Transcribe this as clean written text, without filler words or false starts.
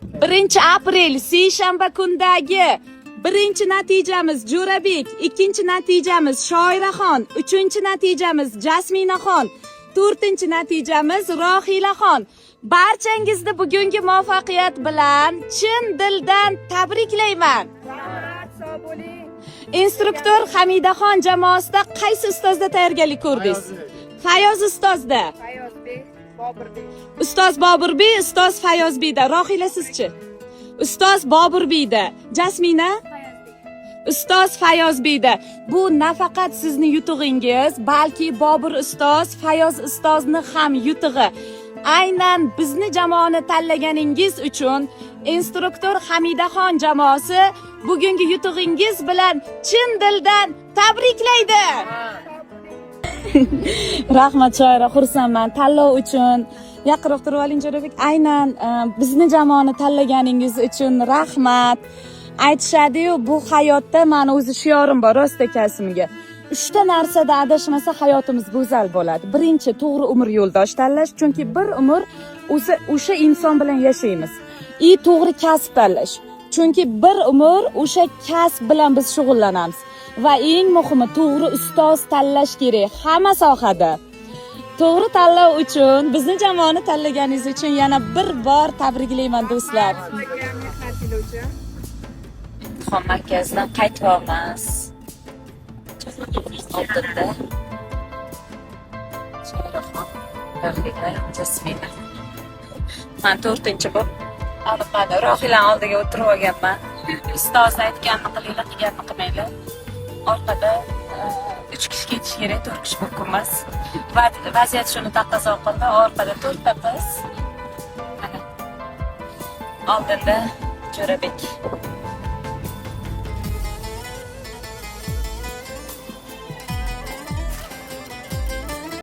1-aprel seshanba kundagi birinchi natijamiz Jo'rabek, ikkinchi natijamiz Shoiraxon, uchinchi natijamiz Jasminaxon, to'rtinchi natijamiz Rohilaxon. Barchangizni bugungi muvaffaqiyat bilan chin dildan tabriklayman. Rahmat, sog' bo'ling. Instruktor Hamidaxon jamoasida qaysi ustozda tayyorgarlik ko'rdingiz? Fayoz ustozda. Fayozbek, Bobirbek. Ustoz Bobirbek, ustoz Fayozbekda. Rohila sizchi? Ustoz Bobirbekda. Jasmina? Ustoz Fayozbekda. Bu nafaqat sizni yutug'ingiz, balki Bobur ustoz, Fayoz ustozni ham yutug'i. Aynan bizni jamoani tanlaganingiz uchun instruktor Hamidaxon jamoasi bugungi yutug'ingiz bilan chin dildan tabriklaydi. Rahmat Shoira, xursandman tanlov uchun. Yaqinroq turib oling Jo'rabek. Aynan bizni jamoani tanlaganingiz uchun rahmat. Aytishadi-yu, bu hayotda meni o'zi shiorim bor, rost akasimga. 3 ta narsada adashmasa hayotimiz go'zal bo'ladi. Birinchi, to'g'ri umr yo'ldosh tanlash, chunki bir umr o'sha inson bilan yashaymiz. To'g'ri kasb tanlash, chunki bir umr o'sha kasb bilan biz shug'ullanamiz. Va eng muhimi, to'g'ri ustoz tanlash kerak hamma sohada. To'g'ri tanlov uchun, bizni jamoani tanlaganingiz uchun yana bir bor tabriklayman do'stlar. Imtihon markazidan qaytyapmiz. Oldinda Shoiraxon, Rohila, Jasmina. Men 4-chi bo'lib olibman. Rohilani oldiga o'tirib olganman. Ustoz aytganini qilinglar, deganini qilmanglar. Orqada 3 kishi ketish kerak, 4 kishi mumkin emas. Vaziyat shuni taqozo qildi. Orqada 4 ta biz. Oldinda Jo'rabek.